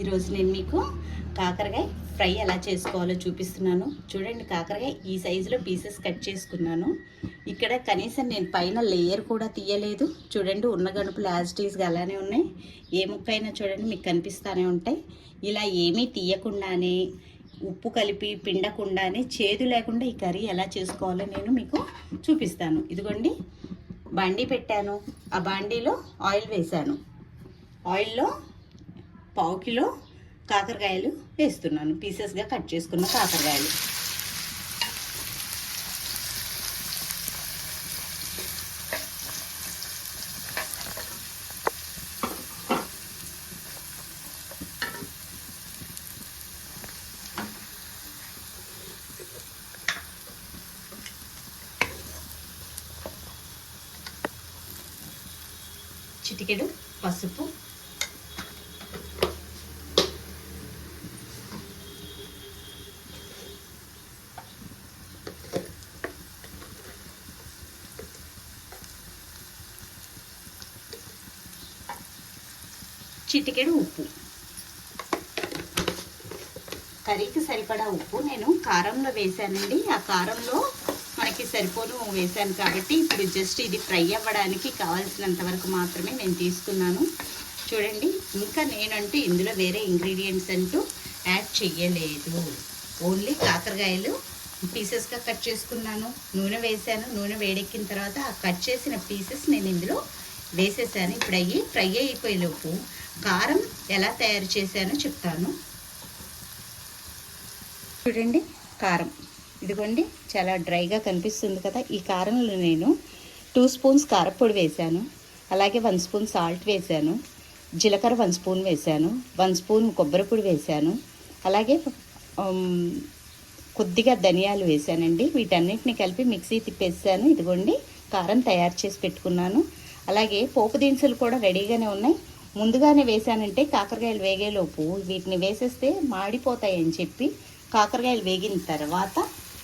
ఈరోజు నేను మీకు కాకరకాయ ఫ్రై ఎలా చేసుకోవాలో చూపిస్తున్నాను. చూడండి, కాకరకాయ ఈ సైజులో పీసెస్ కట్ చేసుకున్నాను. ఇక్కడ కనీసం నేను పైన లేయర్ కూడా తీయలేదు. చూడండి, ఉన్న గనుపులు యాజ్ ఇట్ ఈస్గా అలానే ఉన్నాయి. ఏ ముక్క అయినా చూడండి మీకు కనిపిస్తూనే ఉంటాయి. ఇలా ఏమీ తీయకుండానే ఉప్పు కలిపి పిండకుండానే చేదు లేకుండా ఈ కర్రీ ఎలా చేసుకోవాలో నేను మీకు చూపిస్తాను. ఇదిగోండి, బాండీ పెట్టాను. ఆ బాండీలో ఆయిల్ వేశాను. ఆయిల్లో 1/2 కిలో కాకరకాయలు వేస్తున్నాను. పీసెస్గా కట్ చేసుకున్న కాకరకాయలు. చిటికెడు పసుపు, చిటికెడు ఉప్పు. కర్రీకి సరిపడా ఉప్పు నేను కారంలో వేసానండి. ఆ కారంలో మనకి సరిపోను వేసాను కాబట్టి ఇప్పుడు జస్ట్ ఇది ఫ్రై అవ్వడానికి కావాల్సినంత వరకు మాత్రమే నేను తీసుకున్నాను. చూడండి, ఇంకా నేనంటూ ఇందులో వేరే ఇంగ్రీడియంట్స్ అంటూ యాడ్ చెయ్యలేదు. ఓన్లీ కాకరకాయలు పీసెస్గా కట్ చేసుకున్నాను. నూనె వేసాను. నూనె వేడెక్కిన తర్వాత ఆ కట్ చేసిన పీసెస్ నేను ఇందులో వేసేసాను. ఇప్పుడు అయ్యి ఫ్రై అయిపోయేలోపు కారం ఎలా తయారు చేశానో చెప్తాను. చూడండి, కారం ఇదిగోండి, చాలా డ్రైగా కనిపిస్తుంది కదా. ఈ కారంలో నేను 2 స్పూన్స్ కారపొడి వేశాను. అలాగే 1 స్పూన్ సాల్ట్ వేశాను. జీలకర్ర 1 స్పూన్ వేశాను. 1 స్పూన్ కొబ్బరి పొడి వేశాను. అలాగే కొద్దిగా ధనియాలు వేశానండి. వీటన్నిటిని కలిపి మిక్సీ తిప్పేసాను. ఇదిగోండి, కారం తయారు చేసి పెట్టుకున్నాను. అలాగే పోపు దినుసులు కూడా రెడీగానే ఉన్నాయి. ముందుగానే వేసానంటే కాకరకాయలు వేగేలోపు వీటిని వేసేస్తే మాడిపోతాయని చెప్పి కాకరకాయలు వేగిన తర్వాత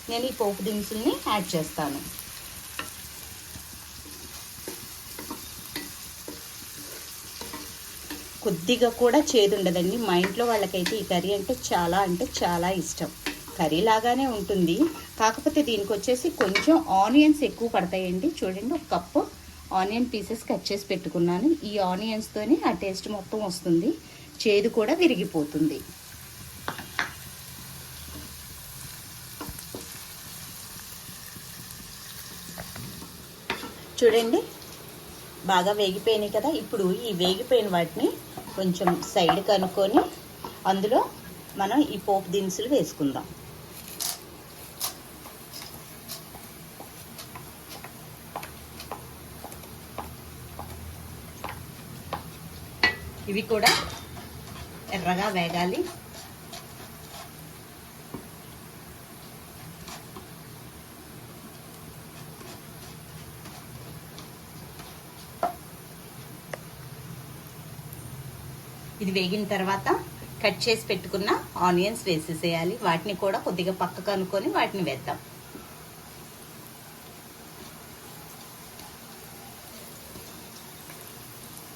నేను ఈ పోపు దినుసుల్ని యాడ్ చేస్తాను. కొద్దిగా కూడా చేదు ఉండదండి. మా ఇంట్లో వాళ్ళకైతే ఈ కర్రీ అంటే చాలా ఇష్టం. కర్రీ లాగానే ఉంటుంది, కాకపోతే దీనికి వచ్చేసి కొంచెం ఆనియన్స్ ఎక్కువ పడతాయండి. చూడండి, 1 కప్పు ఆనియన్ పీసెస్ కట్ చేసి పెట్టుకున్నాను. ఈ ఆనియన్స్తోనే ఆ టేస్ట్ మొత్తం వస్తుంది. చేదు కూడా విరిగిపోతుంది. చూడండి, బాగా వేగిపోయినాయి కదా. ఇప్పుడు ఈ వేగిపోయిన వాటిని కొంచెం సైడ్ కనుక్కొని అందులో మనం ఈ పోపు దినుసులు వేసుకుందాం. ఇవి కూడా ఎర్రగా వేగాలి. ఇది వేగిన తర్వాత కట్ చేసి పెట్టుకున్న ఆనియన్స్ వేసేసేయాలి. వాటిని కూడా కొద్దిగా పక్కకు అనుకొని వాటిని వేద్దాం.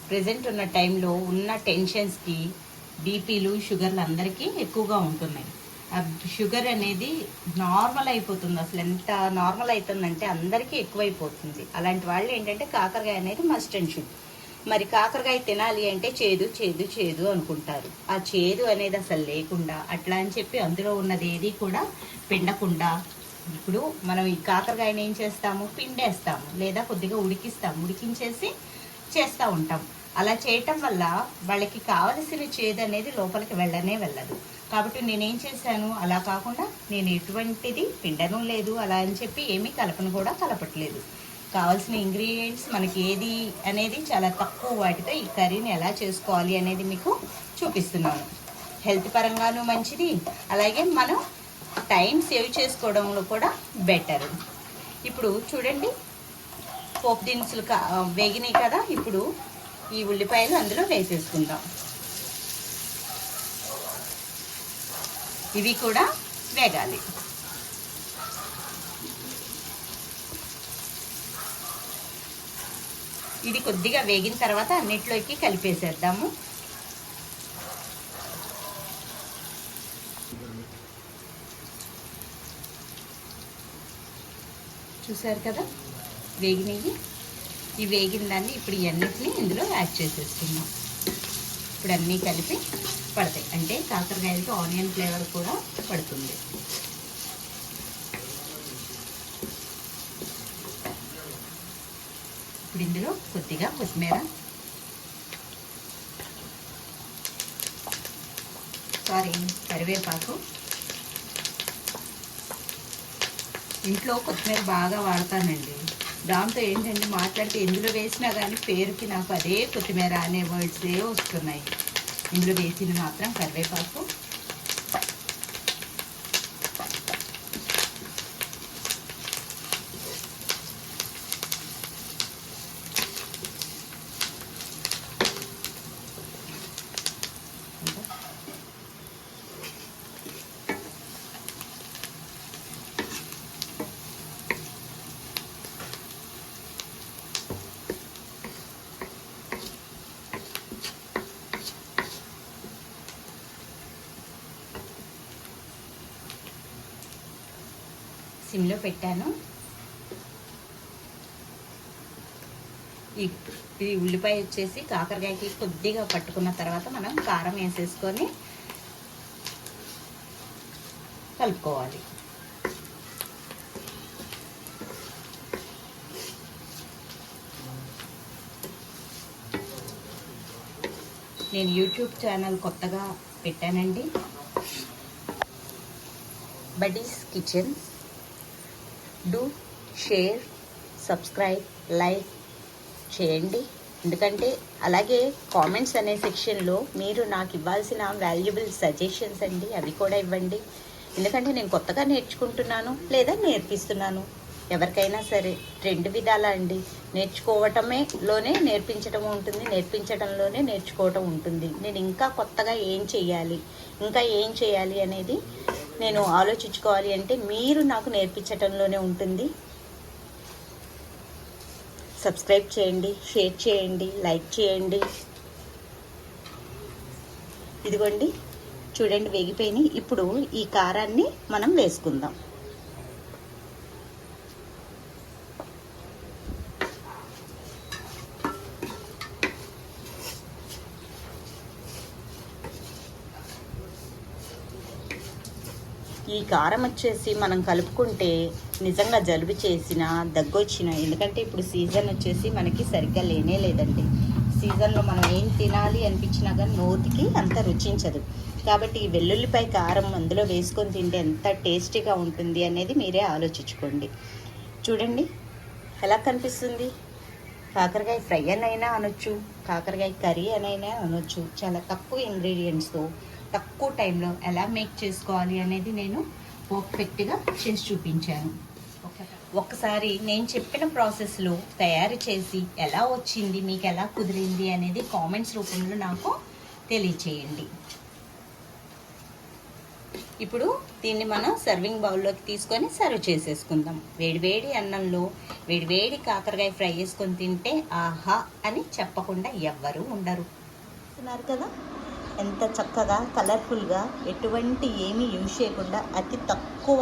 ప్రెజెంట్ ఉన్న టైంలో ఉన్న టెన్షన్స్కి బీపీలు షుగర్లు అందరికీ ఎక్కువగా ఉంటున్నాయి. ఆ షుగర్ అనేది నార్మల్ అయిపోతుంది. అసలు ఎంత నార్మల్ అవుతుందంటే అందరికీ ఎక్కువైపోతుంది. అలాంటి వాళ్ళు ఏంటంటే కాకరకాయ అనేది మస్ట్ అండ్ షుడ్. మరి కాకరకాయ తినాలి అంటే చేదు చేదు చేదు అనుకుంటారు. ఆ చేదు అనేది అసలు లేకుండా అట్లా అని చెప్పి అందులో ఉన్నది ఏది కూడా పిండకుండా ఇప్పుడు మనం ఈ కాకరకాయని ఏం చేస్తాము, పిండేస్తాము లేదా కొద్దిగా ఉడికిస్తాము. ఉడికించేసి చేస్తూ ఉంటాం. అలా చేయటం వల్ల వాళ్ళకి కావలసిన చేదు అనేది లోపలికి వెళ్ళదు. కాబట్టి నేనేం చేశాను, అలా కాకుండా నేను ఎటువంటిది పిండను లేదు, అలా అని చెప్పి ఏమీ కలపను కూడా కలపట్లేదు. కావాల్సిన ఇంగ్రీడియంట్స్ మనకి ఏది అనేది చాలా తక్కువ వాటితో ఈ కర్రీని ఎలా చేసుకోవాలి అనేది మీకు చూపిస్తున్నాను. హెల్త్ పరంగాను మంచిది, అలాగే మనం టైం సేవ్ చేసుకోవడంలో కూడా బెటర్. ఇప్పుడు చూడండి, పోపు దినుసులు వేగినాయి కదా. ఇప్పుడు ఈ ఉల్లిపాయలు అందులో వేసేసుకుందాం. ఇవి కూడా వేగాలి. ఇది కొద్దిగా వేగిన తర్వాత అన్నిట్లోకి కలిపేసేద్దాము. చూసారు కదా వేగినవి. ఈ వేగిన దాన్ని ఇప్పుడు ఇవన్నిటిని ఇందులో యాడ్ చేసేసుకుందాం. ఇప్పుడు అన్నీ కలిపి పడతాయి, అంటే కాకరకాయలకి ఆనియన్ ఫ్లేవర్ కూడా పడుతుంది. ఇప్పుడు ఇందులో కొద్దిగా కొత్తిమీర, కరివేపాకు. ఇంట్లో కొత్తిమీర బాగా వాడతానండి. దాంతో ఏంటంటే మాట్లాడితే ఎందులో వేసినా కానీ పేరుకి నాకు అదే కొత్తిమీర అనే వర్డ్సే వస్తున్నాయి. ఇందులో వేసింది మాత్రం కరివేపాకు, సిమ్లో పెట్టాను. ఈ ఉల్లిపాయ వచ్చేసి కాకరకాయకి కొద్దిగా పట్టుకున్న తర్వాత మనం కారం వేసేసుకొని కలుపుకోవాలి. నేను యూట్యూబ్ ఛానల్ కొత్తగా పెట్టానండి, buddies kitchen. Do share, subscribe, like చేయండి. ఎందుకంటే అలాగే కామెంట్స్ అనే సెక్షన్లో మీరు నాకు ఇవ్వాల్సిన వాల్యుబుల్ సజెషన్స్ అండి, అవి కూడా ఇవ్వండి. ఎందుకంటే నేను కొత్తగా నేర్చుకుంటున్నాను లేదా నేర్పిస్తున్నాను. ఎవరికైనా సరే రెండు విధాల అండి. నేర్చుకోవటంలోనే నేర్పించడం ఉంటుంది, నేర్పించడంలోనే నేర్చుకోవటం ఉంటుంది. నేను ఇంకా కొత్తగా ఏం చేయాలి అనేది నేను ఆలోచించుకోవాలి అంటే మీరు నాకు నేర్పించటంలోనే ఉంటుంది. సబ్స్క్రైబ్ చేయండి, షేర్ చేయండి, లైక్ చేయండి. ఇదిగోండి చూడండి వేగిపోయినాయి. ఇప్పుడు ఈ కారాన్ని మనం వేసుకుందాం. ఈ కారం వచ్చేసి మనం కలుపుకుంటే నిజంగా జలుబు చేసిన, దగ్గొచ్చిన, ఎందుకంటే ఇప్పుడు సీజన్ వచ్చేసి మనకి సరిగ్గా లేదండి. సీజన్లో మనం ఏం తినాలి అనిపించినా కానీ నోటికి అంత రుచించదు. కాబట్టి ఈ వెల్లుల్లిపాయ కారం అందులో వేసుకొని తింటే ఎంత టేస్టీగా ఉంటుంది అనేది మీరే ఆలోచించుకోండి. చూడండి ఎలా కనిపిస్తుంది. కాకరకాయ ఫ్రై అనైనా అనొచ్చు, కాకరకాయ కర్రీ అనైనా అనొచ్చు. చాలా తక్కువ ఇంగ్రీడియంట్స్తో తక్కువ టైంలో ఎలా మేక్ చేసుకోవాలి అనేది నేను పర్ఫెక్ట్గా చేసి చూపించాను. ఒకసారి నేను చెప్పిన ప్రాసెస్లో తయారు చేసి ఎలా వచ్చింది, మీకు ఎలా కుదిరింది అనేది కామెంట్స్ రూపంలో నాకు తెలియచేయండి. ఇప్పుడు దీన్ని మనం సర్వింగ్ బౌల్లోకి తీసుకొని సర్వ్ చేసేసుకుందాం. వేడివేడి అన్నంలో వేడివేడి కాకరకాయ ఫ్రై చేసుకొని తింటే ఆహా అని చెప్పకుండా ఎవ్వరూ ఉండరు. చూస్తున్నారు కదా ఎంత చక్కగా కలర్ఫుల్గా, ఎటువంటి ఏమీ యూజ్ చేయకుండా అతి తక్కువ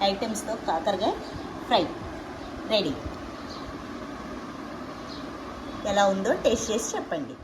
ఐటమ్స్తో కాకరకాయ ఫ్రై రెడీ. ఎలా ఉందో టేస్ట్ చేసి చెప్పండి.